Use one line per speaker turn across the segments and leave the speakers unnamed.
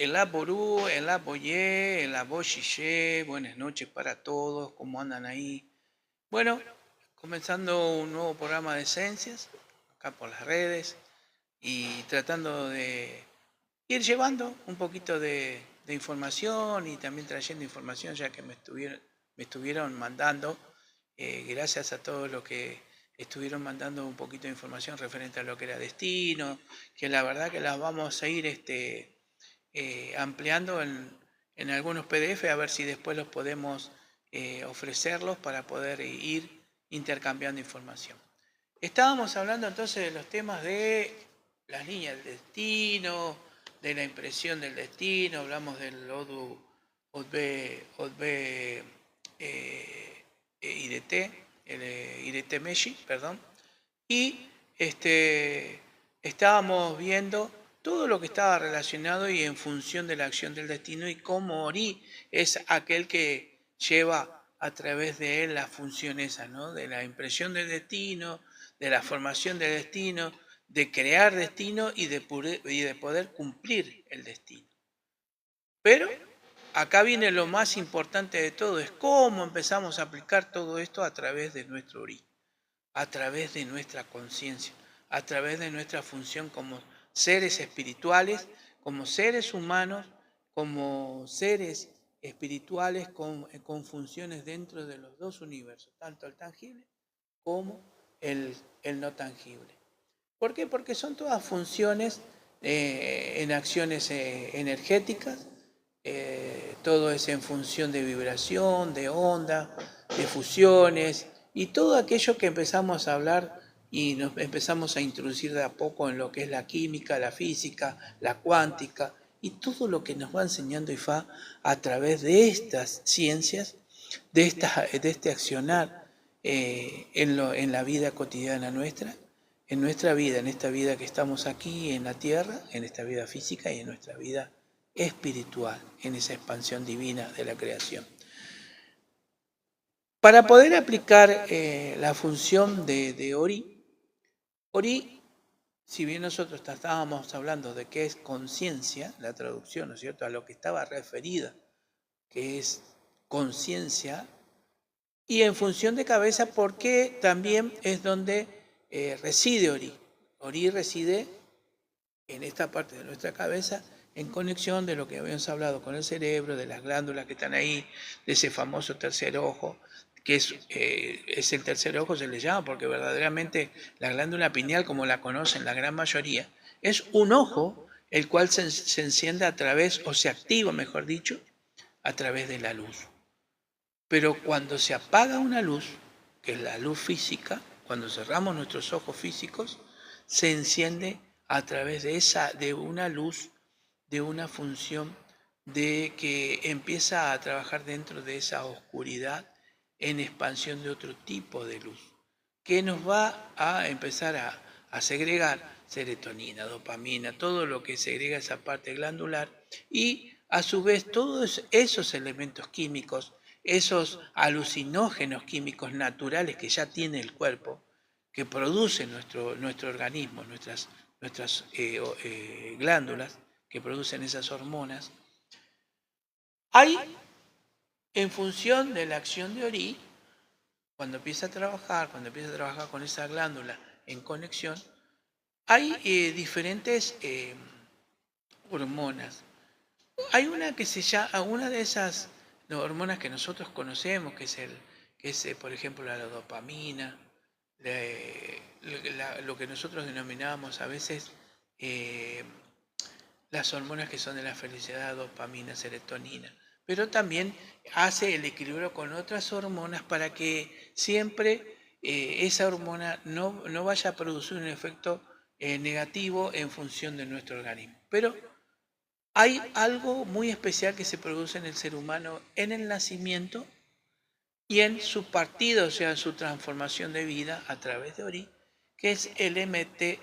Ború, el Boyé, el Boyillé, buenas noches para todos, ¿cómo andan ahí? Bueno, comenzando un nuevo programa de Esencias, acá por las redes, y tratando de ir llevando un poquito de información y también trayendo información, ya que me estuvieron mandando, gracias a todos los que estuvieron mandando un poquito de información referente a lo que era destino, que la verdad que las vamos a ir ampliando en algunos PDF, a ver si después los podemos ofrecerlos para poder ir intercambiando información. Estábamos hablando entonces de los temas de las líneas del destino, de la impresión del destino, hablamos del Odbe IDT, el IDT Meshi, perdón, y estábamos viendo todo lo que estaba relacionado y en función de la acción del destino y cómo Ori es aquel que lleva a través de él la función esa, ¿no? De la impresión del destino, de la formación del destino, de crear destino y de poder cumplir el destino. Pero acá viene lo más importante de todo, es cómo empezamos a aplicar todo esto a través de nuestro Ori, a través de nuestra conciencia, a través de nuestra función como seres espirituales, como seres humanos, como seres espirituales con funciones dentro de los dos universos, tanto el tangible como el no tangible. ¿Por qué? Porque son todas funciones en acciones energéticas, todo es en función de vibración, de onda, de fusiones y todo aquello que empezamos a hablar y nos empezamos a introducir de a poco en lo que es la química, la física, la cuántica y todo lo que nos va enseñando IFA a través de estas ciencias, de este accionar en la vida cotidiana nuestra, en nuestra vida, en esta vida que estamos aquí en la tierra, en esta vida física y en nuestra vida espiritual, en esa expansión divina de la creación. Para poder aplicar la función de Ori, si bien nosotros estábamos hablando de qué es conciencia, la traducción, ¿no es cierto?, a lo que estaba referida, que es conciencia, y en función de cabeza, porque también es donde reside Ori. Ori reside en esta parte de nuestra cabeza, en conexión de lo que habíamos hablado con el cerebro, de las glándulas que están ahí, de ese famoso tercer ojo, que es el tercer ojo, se le llama, porque verdaderamente la glándula pineal, como la conocen la gran mayoría, es un ojo el cual se enciende a través, o se activa, mejor dicho, a través de la luz. Pero cuando se apaga una luz, que es la luz física, cuando cerramos nuestros ojos físicos, se enciende a través de una luz, de una función de que empieza a trabajar dentro de esa oscuridad en expansión de otro tipo de luz, que nos va a empezar a segregar serotonina, dopamina, todo lo que segrega esa parte glandular y a su vez todos esos elementos químicos, esos alucinógenos químicos naturales que ya tiene el cuerpo, que produce nuestro organismo, nuestras glándulas que producen esas hormonas, hay, en función de la acción de Ori, cuando empieza a trabajar con esa glándula en conexión, hay diferentes hormonas. Hay una que se llama, una de esas hormonas que nosotros conocemos, que es por ejemplo, la dopamina, lo que nosotros denominamos a veces las hormonas que son de la felicidad, dopamina, serotonina, pero también hace el equilibrio con otras hormonas para que siempre esa hormona no vaya a producir un efecto negativo en función de nuestro organismo. Pero hay algo muy especial que se produce en el ser humano en el nacimiento y en su partida, o sea, su transformación de vida a través de Ori, que es el MTD.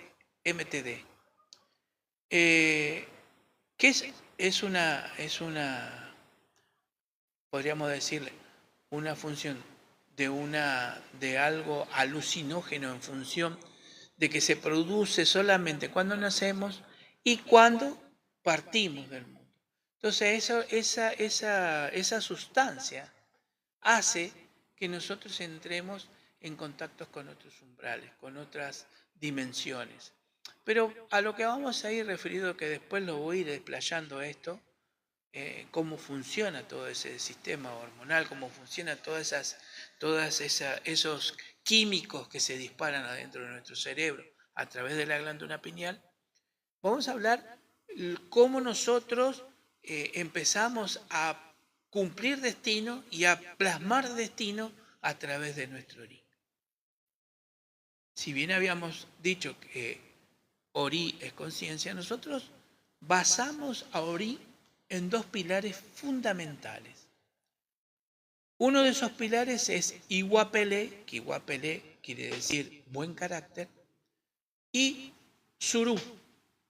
Que es una, podríamos decirle, una función de algo alucinógeno en función de que se produce solamente cuando nacemos y cuando partimos del mundo. Entonces, esa sustancia hace que nosotros entremos en contactos con otros umbrales, con otras dimensiones. Pero a lo que vamos a ir referido, que después lo voy a ir desplayando esto, cómo funciona todo ese sistema hormonal, cómo funciona esos químicos que se disparan adentro de nuestro cerebro a través de la glándula pineal, vamos a hablar cómo nosotros empezamos a cumplir destino y a plasmar destino a través de nuestro Ori. Si bien habíamos dicho que Ori es conciencia, nosotros basamos a Ori en dos pilares fundamentales. Uno de esos pilares es Iguapele, que Iguapele quiere decir buen carácter, y Suru.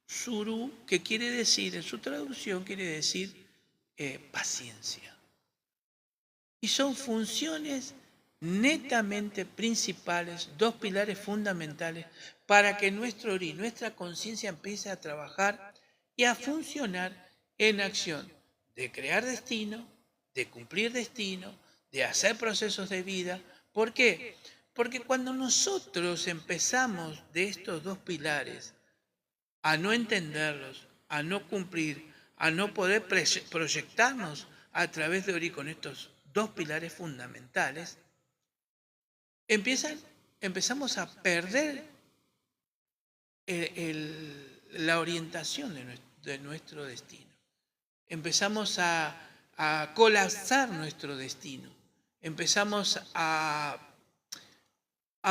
Suru, que quiere decir, en su traducción, quiere decir paciencia. Y son funciones netamente principales, dos pilares fundamentales para que nuestro Ori, nuestra conciencia empiece a trabajar y a funcionar en acción de crear destino, de cumplir destino, de hacer procesos de vida. ¿Por qué? Porque cuando nosotros empezamos de estos dos pilares a no entenderlos, a no cumplir, a no poder proyectarnos a través de Ori con estos dos pilares fundamentales, empezamos a perder la orientación de nuestro destino. Empezamos a colapsar nuestro destino. Empezamos a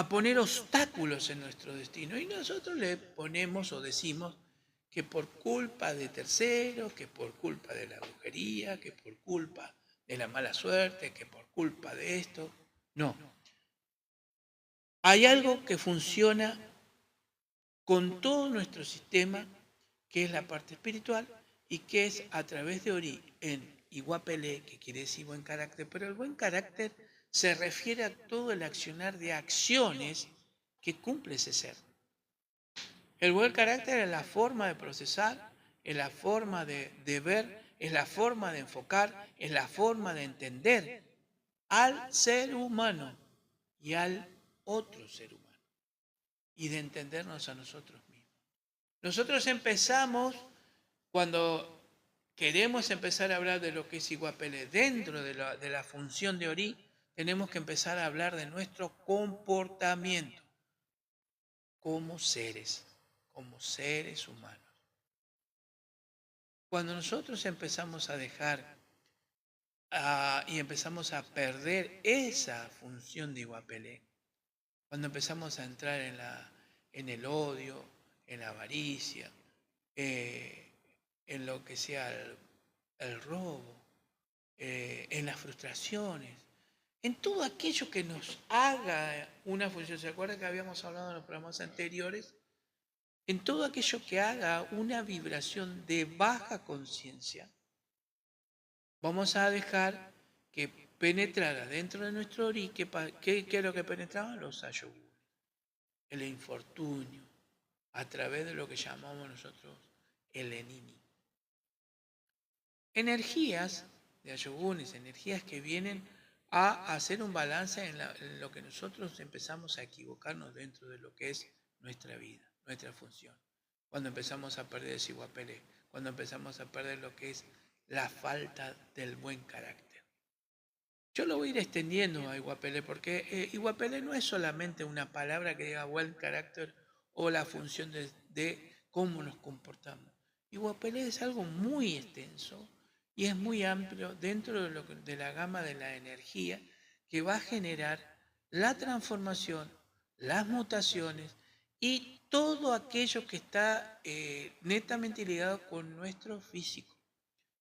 poner obstáculos en nuestro destino. Y nosotros le ponemos o decimos que por culpa de terceros, que por culpa de la brujería, que por culpa de la mala suerte, que por culpa de esto. No. Hay algo que funciona con todo nuestro sistema, que es la parte espiritual, y que es a través de Ori en Iguapele, que quiere decir buen carácter, pero el buen carácter se refiere a todo el accionar de acciones que cumple ese ser. El buen carácter es la forma de procesar, es la forma de ver, es la forma de enfocar, es la forma de entender al ser humano y al otro ser humano, y de entendernos a nosotros mismos. Nosotros empezamos, cuando queremos empezar a hablar de lo que es Iguapele dentro de la función de Ori, tenemos que empezar a hablar de nuestro comportamiento como seres humanos. Cuando nosotros empezamos a dejar y empezamos a perder esa función de Iguapele, cuando empezamos a entrar en el odio, en la avaricia, en lo que sea el robo, en las frustraciones, en todo aquello que nos haga una función. ¿Se acuerdan que habíamos hablado en los programas anteriores? En todo aquello que haga una vibración de baja conciencia, vamos a dejar que penetrara dentro de nuestro Ori. ¿Qué es lo que penetraban? Los ayogunes, el infortunio, a través de lo que llamamos nosotros el enimi. Energías de ayogunes, energías que vienen a hacer un balance en lo que nosotros empezamos a equivocarnos dentro de lo que es nuestra vida, nuestra función. Cuando empezamos a perder ese Iguapele, cuando empezamos a perder lo que es la falta del buen carácter. Yo lo voy a ir extendiendo a Iguapele, porque Iguapele no es solamente una palabra que diga buen carácter o la función de cómo nos comportamos. Iguapele es algo muy extenso y es muy amplio dentro de la gama de la energía que va a generar la transformación, las mutaciones y todo aquello que está netamente ligado con nuestro físico,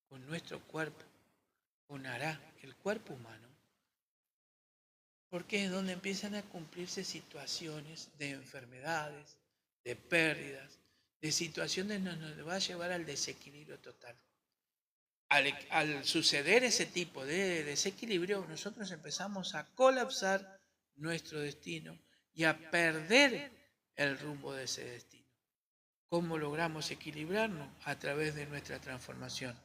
con nuestro cuerpo, con Ará, el cuerpo humano. Porque es donde empiezan a cumplirse situaciones de enfermedades, de pérdidas, de situaciones que nos va a llevar al desequilibrio total. Al suceder ese tipo de desequilibrio, nosotros empezamos a colapsar nuestro destino y a perder el rumbo de ese destino. ¿Cómo logramos equilibrarnos? A través de nuestra transformación,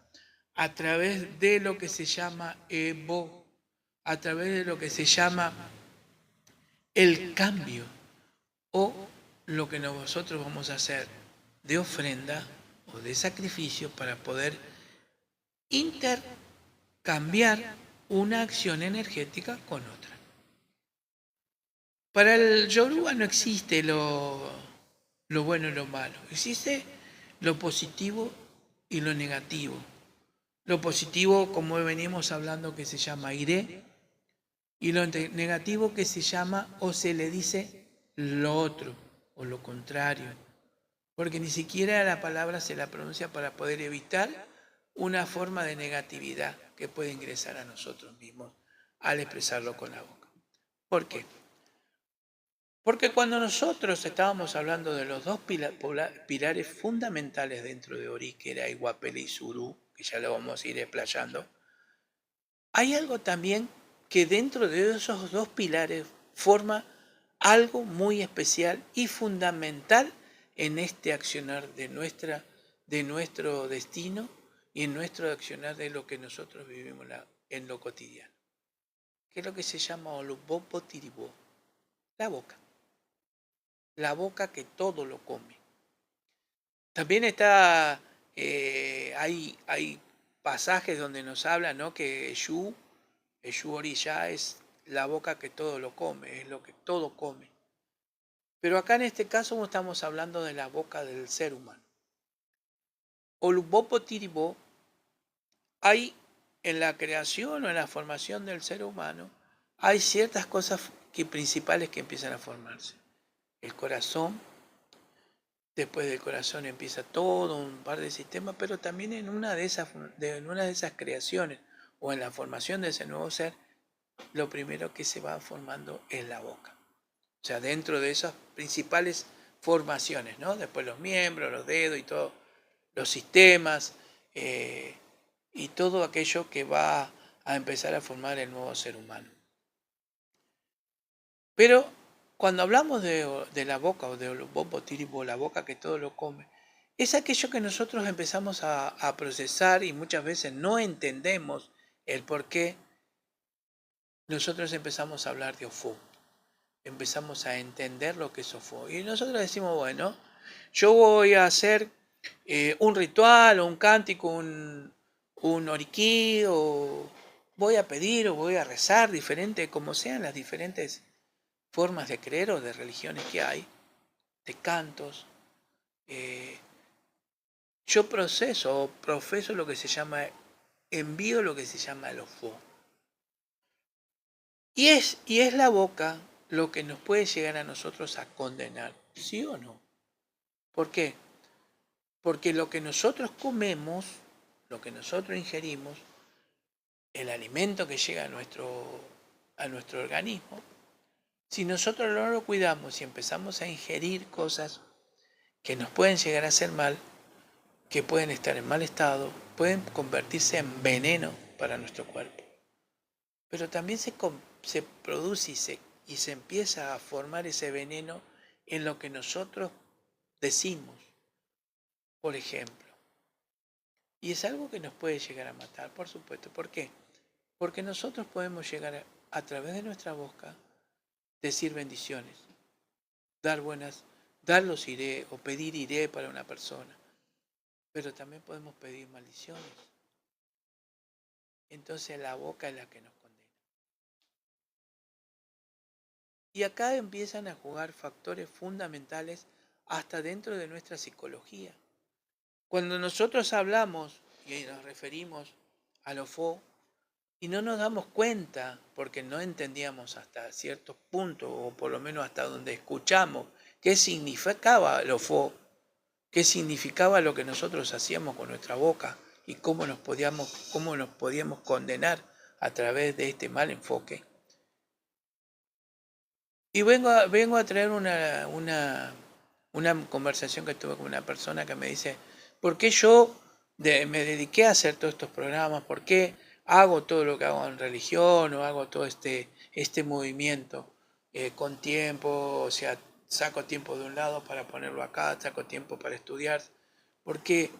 a través de lo que se llama Evo, a través de lo que se llama el cambio o lo que nosotros vamos a hacer de ofrenda o de sacrificio para poder intercambiar una acción energética con otra. Para el Yoruba no existe lo bueno y lo malo, existe lo positivo y lo negativo. Lo positivo, como venimos hablando, que se llama iré, y lo negativo que se llama o se le dice lo otro o lo contrario, porque ni siquiera la palabra se la pronuncia para poder evitar una forma de negatividad que puede ingresar a nosotros mismos al expresarlo con la boca. ¿Por qué? Porque cuando nosotros estábamos hablando de los dos pilares fundamentales dentro de Ori, que era Iguapele y Surú, que ya lo vamos a ir explayando, hay algo también que dentro de esos dos pilares forma algo muy especial y fundamental en este accionar de nuestro destino y en nuestro accionar de lo que nosotros vivimos en lo cotidiano, que es lo que se llama Olubobo Tiribó, la boca. La boca que todo lo come. También hay pasajes donde nos habla, ¿no?, que Eshu Orishá es la boca que todo lo come, es lo que todo come. Pero acá en este caso estamos hablando de la boca del ser humano. Olubopo Tiribó, hay en la creación o en la formación del ser humano, hay ciertas cosas principales que empiezan a formarse. El corazón, después del corazón empieza todo un par de sistemas, pero también en una de esas creaciones o en la formación de ese nuevo ser, lo primero que se va formando es la boca. O sea, dentro de esas principales formaciones, ¿no? Después los miembros, los dedos y todos los sistemas y todo aquello que va a empezar a formar el nuevo ser humano. Pero cuando hablamos de la boca o de Bobo Tiribo, la boca que todo lo come, es aquello que nosotros empezamos a procesar y muchas veces no entendemos el por qué nosotros empezamos a hablar de Ofo. Empezamos a entender lo que es Ofo. Y nosotros decimos, bueno, yo voy a hacer un ritual o un cántico, un oriquí, o voy a pedir o voy a rezar, diferente, como sean las diferentes formas de creer o de religiones que hay, de cantos. Yo proceso o profeso lo que se llama, envío lo que se llama el ofo. Y es la boca lo que nos puede llegar a nosotros a condenar, ¿sí o no? ¿Por qué? Porque lo que nosotros comemos, lo que nosotros ingerimos, el alimento que llega a nuestro organismo, si nosotros no lo cuidamos y empezamos a ingerir cosas que nos pueden llegar a hacer mal, que pueden estar en mal estado, pueden convertirse en veneno para nuestro cuerpo. Pero también se produce y se empieza a formar ese veneno en lo que nosotros decimos, por ejemplo. Y es algo que nos puede llegar a matar, por supuesto. ¿Por qué? Porque nosotros podemos llegar a través de nuestra boca, decir bendiciones, dar los iré o pedir iré para una persona. Pero también podemos pedir maldiciones. Entonces la boca es la que nos condena. Y acá empiezan a jugar factores fundamentales hasta dentro de nuestra psicología. Cuando nosotros hablamos y nos referimos al ofo y no nos damos cuenta porque no entendíamos hasta cierto punto, o por lo menos hasta donde escuchamos, qué significaba el ofo, qué significaba lo que nosotros hacíamos con nuestra boca y cómo nos podíamos condenar a través de este mal enfoque. Y vengo a traer una conversación que tuve con una persona que me dice, ¿por qué yo me dediqué a hacer todos estos programas? ¿Por qué hago todo lo que hago en religión o hago todo este movimiento con tiempo? O sea, saco tiempo de un lado para ponerlo acá, saco tiempo para estudiar. Porque,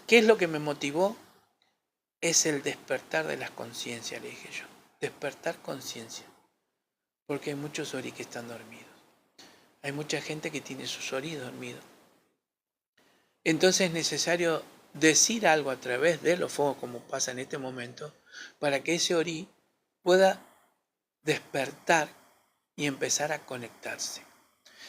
¿qué es lo que me motivó? es el despertar de las conciencias, le dije yo. Despertar conciencia. Porque hay muchos orí que están dormidos. Hay mucha gente que tiene sus orí dormidos. Entonces es necesario decir algo a través de los fuegos, como pasa en este momento, para que ese orí pueda despertar y empezar a conectarse.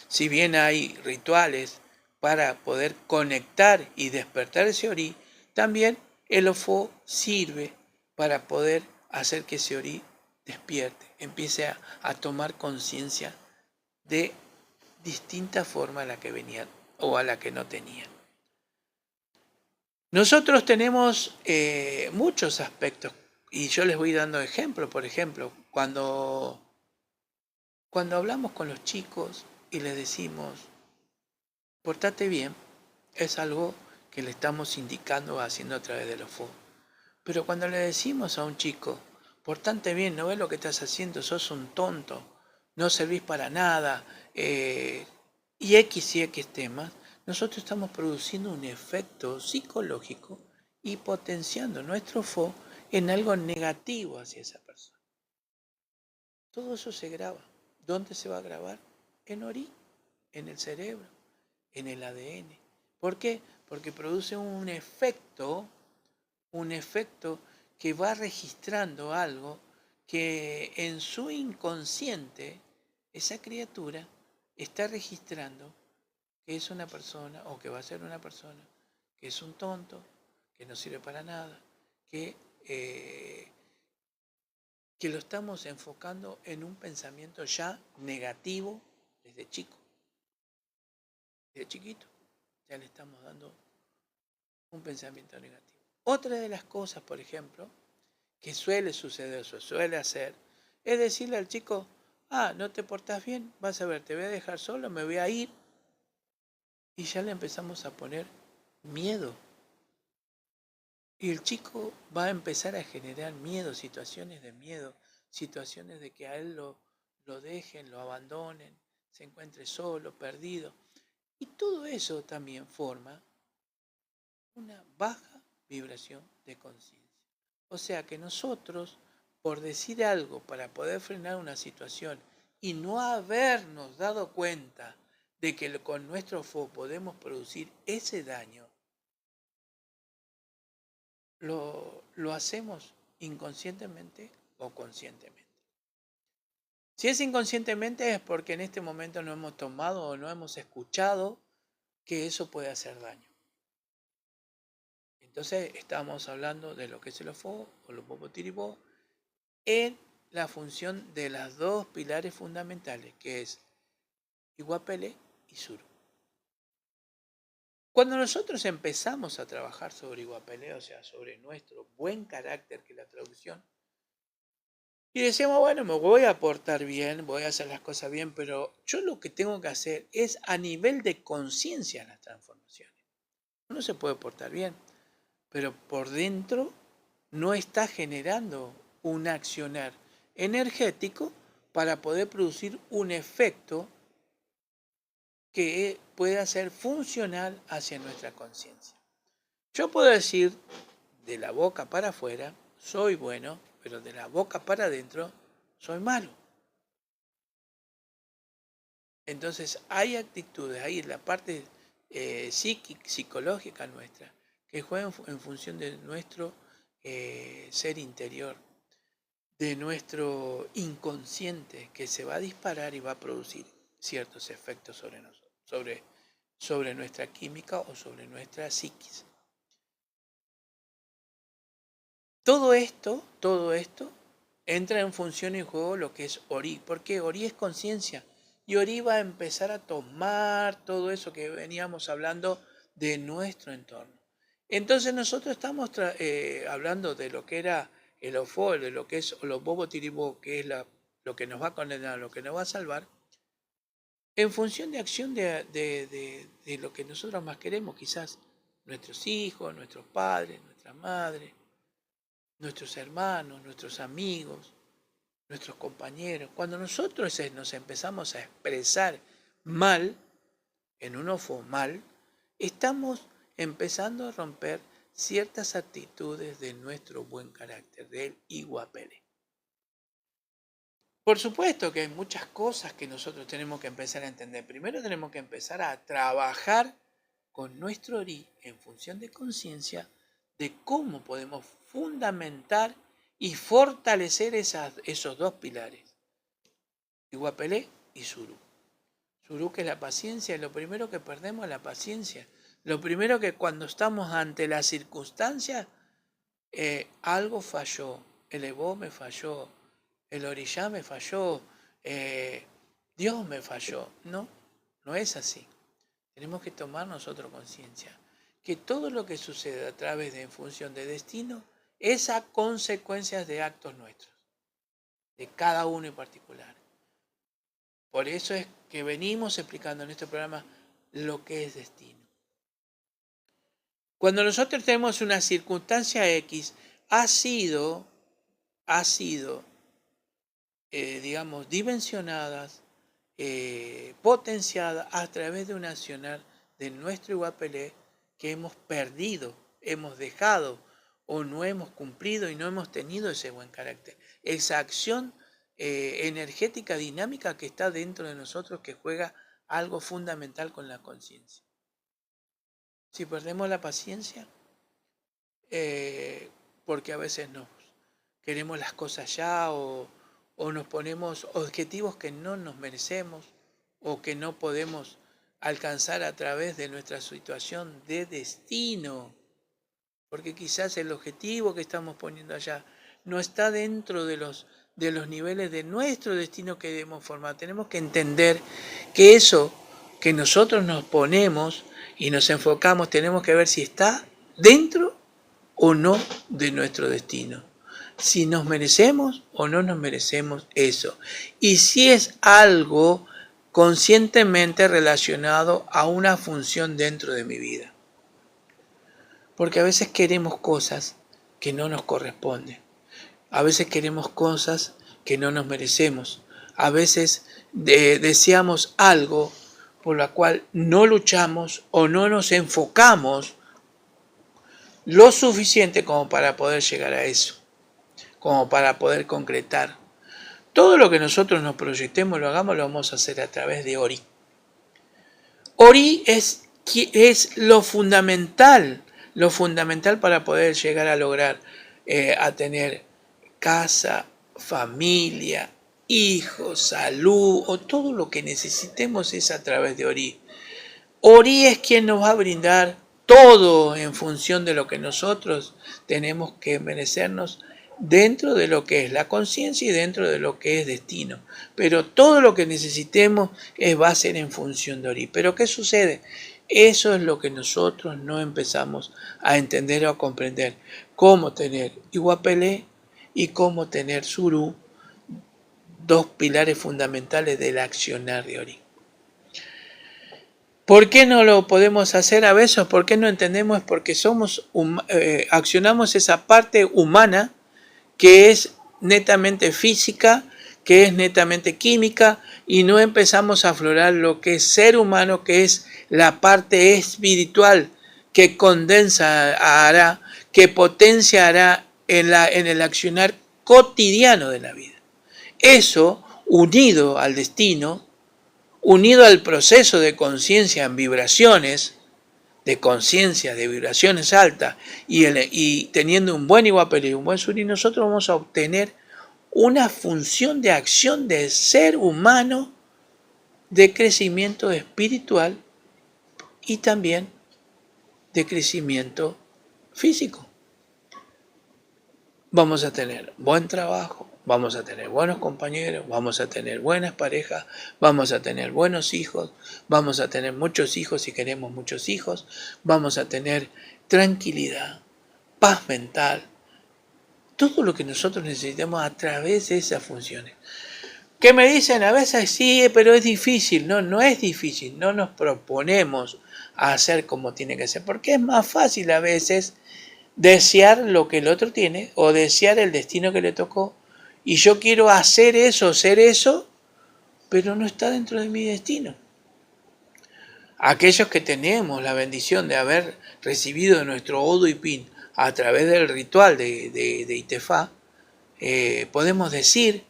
Si bien hay rituales para poder conectar y despertar ese orí, también el ofo sirve para poder hacer que ese orí despierte, empiece a tomar conciencia de distinta forma a la que venían o a la que no tenían. Nosotros tenemos muchos aspectos y yo les voy dando ejemplos. Por ejemplo, cuando hablamos con los chicos y les decimos, portate bien, es algo que le estamos indicando, haciendo a través de los fuegos. Pero cuando le decimos a un chico, portate bien, no ves lo que estás haciendo, sos un tonto, no servís para nada, y X temas, nosotros estamos produciendo un efecto psicológico y potenciando nuestro fo en algo negativo hacia esa persona. Todo eso se graba. ¿Dónde se va a grabar? En orí, en el cerebro, en el ADN. ¿Por qué? Porque produce un efecto que va registrando algo que en su inconsciente esa criatura está registrando que es una persona o que va a ser una persona, que es un tonto, que no sirve para nada, que lo estamos enfocando en un pensamiento ya negativo desde chico, desde chiquito, ya le estamos dando un pensamiento negativo. Otra de las cosas, por ejemplo, que suele suceder, o suele hacer, es decirle al chico, no te portás bien, vas a ver, te voy a dejar solo, me voy a ir, y ya le empezamos a poner miedo. Y el chico va a empezar a generar miedo, situaciones de que a él lo dejen, lo abandonen, se encuentre solo, perdido. Y todo eso también forma una baja vibración de conciencia. O sea que nosotros, por decir algo para poder frenar una situación y no habernos dado cuenta de que con nuestro fo podemos producir ese daño, lo hacemos inconscientemente o conscientemente. Si es inconscientemente es porque en este momento no hemos tomado o no hemos escuchado que eso puede hacer daño. Entonces estamos hablando de lo que es el ofo o los bobotiribó en la función de las dos pilares fundamentales, que es Iguapele y Suru. Cuando nosotros empezamos a trabajar sobre Iguapele, o sea, sobre nuestro buen carácter, que es la traducción, y decíamos, bueno, me voy a portar bien, voy a hacer las cosas bien, pero yo lo que tengo que hacer es a nivel de conciencia las transformaciones. Uno se puede portar bien, pero por dentro no está generando un accionar energético para poder producir un efecto que pueda ser funcional hacia nuestra conciencia. Yo puedo decir de la boca para afuera, soy bueno, pero de la boca para adentro, soy malo. Entonces hay actitudes, hay la parte psicológica nuestra, que juegan en función de nuestro ser interior, de nuestro inconsciente, que se va a disparar y va a producir ciertos efectos sobre nosotros, sobre nuestra química o sobre nuestra psiquis. Todo esto entra en función y juego lo que es Ori, porque Ori es conciencia y Ori va a empezar a tomar todo eso que veníamos hablando de nuestro entorno. Entonces nosotros estamos hablando de lo que era el ofo, de lo que es los bobo tiribó, que es lo que nos va a condenar, lo que nos va a salvar, en función de acción de lo que nosotros más queremos, quizás nuestros hijos, nuestros padres, nuestras madres, nuestros hermanos, nuestros amigos, nuestros compañeros. Cuando nosotros nos empezamos a expresar mal, en un ofo mal, estamos empezando a romper ciertas actitudes de nuestro buen carácter, del Iguapele. Por supuesto que hay muchas cosas que nosotros tenemos que empezar a entender. Primero tenemos que empezar a trabajar con nuestro Ori en función de conciencia de cómo podemos fundamentar y fortalecer esos dos pilares, Iguapelé y Suru. Suru, que es la paciencia, y lo primero que perdemos es la paciencia. Lo primero que cuando estamos ante las circunstancias, algo falló, el Evo me falló, el Orishá me falló, Dios me falló. No, no es así. Tenemos que tomar nosotros conciencia que todo lo que sucede a través de en función de destino es a consecuencias de actos nuestros, de cada uno en particular. Por eso es que venimos explicando en este programa lo que es destino. Cuando nosotros tenemos una circunstancia X, ha sido digamos, dimensionadas, potenciadas a través de un accionar de nuestro Iguapelé que hemos perdido, hemos dejado o no hemos cumplido y no hemos tenido ese buen carácter. Esa acción energética, dinámica que está dentro de nosotros, que juega algo fundamental con la conciencia. Si perdemos la paciencia, porque a veces nos queremos las cosas ya o nos ponemos objetivos que no nos merecemos o que no podemos alcanzar a través de nuestra situación de destino, porque quizás el objetivo que estamos poniendo allá no está dentro de los niveles de nuestro destino que debemos formar. Tenemos que entender que eso que nosotros nos ponemos y nos enfocamos, tenemos que ver si está dentro o no de nuestro destino. Si nos merecemos o no nos merecemos eso. Y si es algo conscientemente relacionado a una función dentro de mi vida. Porque a veces queremos cosas que no nos corresponden. A veces queremos cosas que no nos merecemos. A veces deseamos algo por la cual no luchamos o no nos enfocamos lo suficiente como para poder llegar a eso, como para poder concretar. Todo lo que nosotros nos proyectemos, lo hagamos, lo vamos a hacer a través de Ori. Ori es lo fundamental para poder llegar a lograr, a tener casa, familia, hijos, salud, o todo lo que necesitemos es a través de Ori. Ori es quien nos va a brindar todo en función de lo que nosotros tenemos que merecernos dentro de lo que es la conciencia y dentro de lo que es destino. Pero todo lo que necesitemos va a ser en función de Ori. ¿Pero qué sucede? Eso es lo que nosotros no empezamos a entender o a comprender. Cómo tener Iguapelé y cómo tener Suru, dos pilares fundamentales del accionar de Ori. ¿Por qué no lo podemos hacer a veces? ¿Por qué no entendemos? Porque accionamos esa parte humana que es netamente física, que es netamente química, y no empezamos a aflorar lo que es ser humano, que es la parte espiritual, que hará, que potenciará en el accionar cotidiano de la vida. Eso, unido al destino, unido al proceso de conciencia en vibraciones, de conciencia, de vibraciones altas, y teniendo un buen Iguapelé y un buen Suri, nosotros vamos a obtener una función de acción de ser humano, de crecimiento espiritual y también de crecimiento físico. Vamos a tener buen trabajo, vamos a tener buenos compañeros, vamos a tener buenas parejas, vamos a tener buenos hijos, vamos a tener muchos hijos si queremos muchos hijos, vamos a tener tranquilidad, paz mental, todo lo que nosotros necesitamos a través de esas funciones. ¿Qué me dicen? A veces sí, pero es difícil. No, no es difícil, no nos proponemos a hacer como tiene que ser, porque es más fácil a veces desear lo que el otro tiene o desear el destino que le tocó, y yo quiero hacer eso, ser eso, pero no está dentro de mi destino. Aquellos que tenemos la bendición de haber recibido nuestro Odu y Pin a través del ritual de Itefá, podemos decir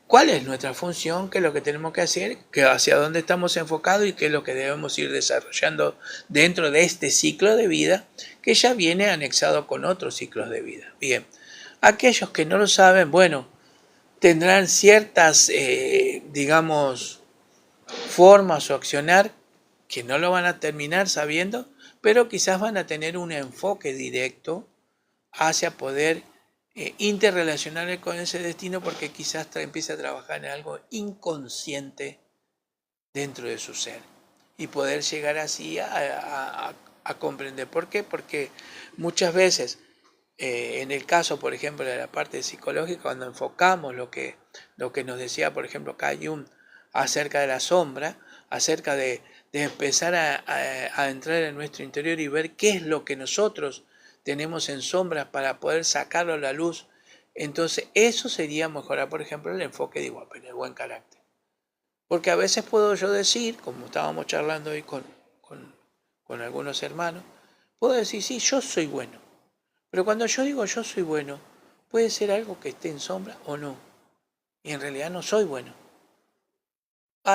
cuál es nuestra función, qué es lo que tenemos que hacer, hacia dónde estamos enfocados y qué es lo que debemos ir desarrollando dentro de este ciclo de vida que ya viene anexado con otros ciclos de vida. Bien, aquellos que no lo saben, bueno, tendrán ciertas, digamos, formas o accionar que no lo van a terminar sabiendo, pero quizás van a tener un enfoque directo hacia poder interrelacionarse con ese destino, porque quizás empiece a trabajar en algo inconsciente dentro de su ser y poder llegar así a comprender. ¿Por qué? Porque muchas veces, en el caso, por ejemplo, de la parte psicológica, cuando enfocamos lo que nos decía, por ejemplo, Carl Jung acerca de la sombra, acerca de empezar a entrar en nuestro interior y ver qué es lo que nosotros tenemos en sombras para poder sacarlo a la luz, entonces eso sería mejorar, por ejemplo, el enfoque de Iguapel, el buen carácter. Porque a veces puedo yo decir, como estábamos charlando hoy con algunos hermanos, puedo decir, sí, yo soy bueno. Pero cuando yo digo yo soy bueno, puede ser algo que esté en sombra o no. Y en realidad no soy bueno.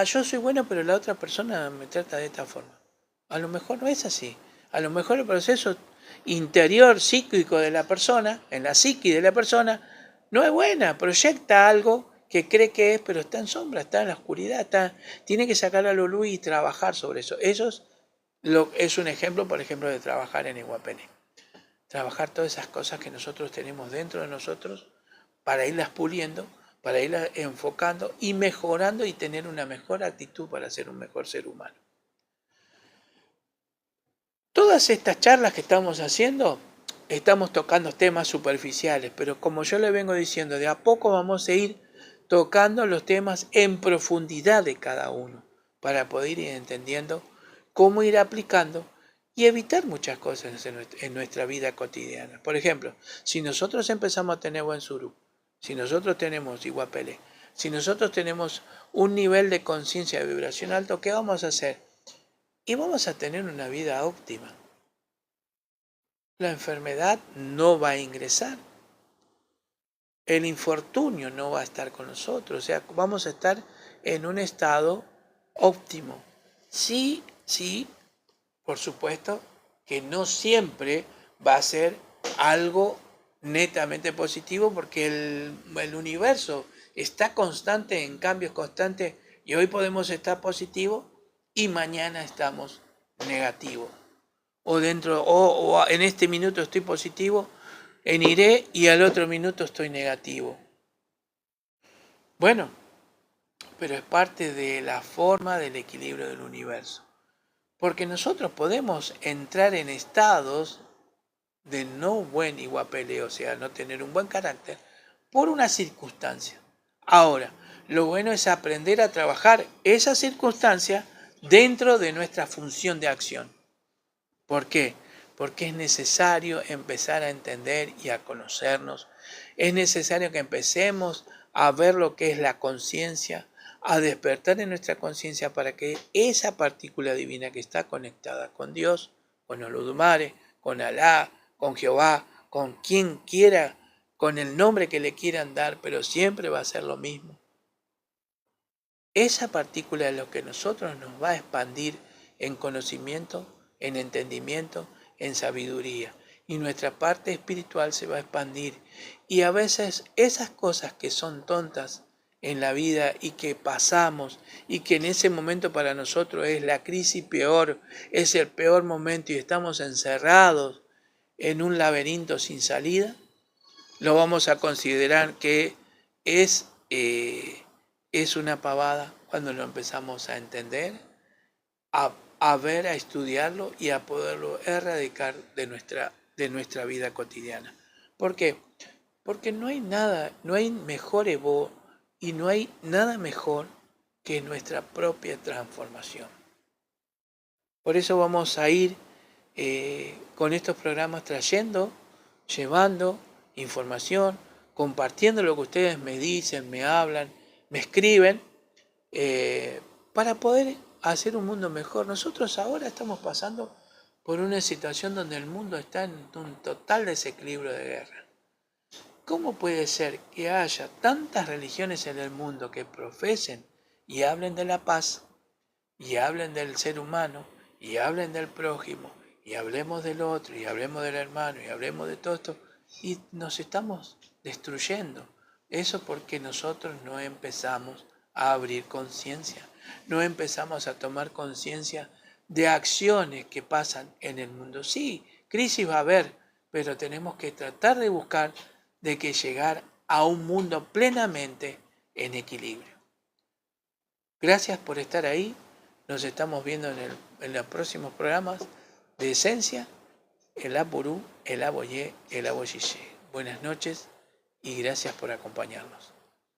Yo soy bueno, pero la otra persona me trata de esta forma. A lo mejor no es así. A lo mejor el proceso interior psíquico de la persona, en la psiqui de la persona, no es buena, proyecta algo que cree que es, pero está en sombra, está en la oscuridad, tiene que sacar a la luz y trabajar sobre eso. Eso es un ejemplo, por ejemplo, de trabajar en Iguapene. Trabajar todas esas cosas que nosotros tenemos dentro de nosotros para irlas puliendo, para irlas enfocando y mejorando y tener una mejor actitud para ser un mejor ser humano. Todas estas charlas que estamos haciendo, estamos tocando temas superficiales, pero como yo le vengo diciendo, de a poco vamos a ir tocando los temas en profundidad de cada uno, para poder ir entendiendo cómo ir aplicando y evitar muchas cosas en nuestra vida cotidiana. Por ejemplo, si nosotros empezamos a tener buen suru, si nosotros tenemos Iguapele, si nosotros tenemos un nivel de conciencia de vibración alto, ¿qué vamos a hacer? Y vamos a tener una vida óptima. La enfermedad no va a ingresar. El infortunio no va a estar con nosotros. O sea, vamos a estar en un estado óptimo. Sí, por supuesto que no siempre va a ser algo netamente positivo, porque el universo está constante, en cambios constantes, y hoy podemos estar positivos y mañana estamos negativos. O en este minuto estoy positivo, iré y al otro minuto estoy negativo. Bueno, pero es parte de la forma del equilibrio del universo. Porque nosotros podemos entrar en estados de no buen Iguapele, o sea, no tener un buen carácter, por una circunstancia. Ahora, lo bueno es aprender a trabajar esa circunstancia dentro de nuestra función de acción. ¿Por qué? Porque es necesario empezar a entender y a conocernos. Es necesario que empecemos a ver lo que es la conciencia, a despertar en nuestra conciencia para que esa partícula divina que está conectada con Dios, con Olodumare, con Alá, con Jehová, con quien quiera, con el nombre que le quieran dar, pero siempre va a ser lo mismo. Esa partícula es lo que nosotros nos va a expandir en conocimiento, en entendimiento, en sabiduría. Y nuestra parte espiritual se va a expandir. Y a veces esas cosas que son tontas en la vida y que pasamos y que en ese momento para nosotros es la crisis peor, es el peor momento y estamos encerrados en un laberinto sin salida, lo vamos a considerar que es una pavada cuando lo empezamos a entender, a ver, a estudiarlo y a poderlo erradicar de nuestra vida cotidiana. ¿Por qué? Porque no hay nada, no hay mejor Evo y no hay nada mejor que nuestra propia transformación. Por eso vamos a ir con estos programas trayendo, llevando información, compartiendo lo que ustedes me dicen, me hablan, me escriben, para poder hacer un mundo mejor. Nosotros ahora estamos pasando por una situación donde el mundo está en un total desequilibrio de guerra. ¿Cómo puede ser que haya tantas religiones en el mundo que profesen y hablen de la paz, y hablen del ser humano, y hablen del prójimo, y hablemos del otro, y hablemos del hermano, y hablemos de todo esto, y nos estamos destruyendo? Eso porque nosotros no empezamos a abrir conciencia, no empezamos a tomar conciencia de acciones que pasan en el mundo. Sí, crisis va a haber, pero tenemos que tratar de buscar de que llegar a un mundo plenamente en equilibrio. Gracias por estar ahí. Nos estamos viendo en los próximos programas de Esencia, el Apurú, el Aboyé, el Aboyillé. Buenas noches y gracias por acompañarnos.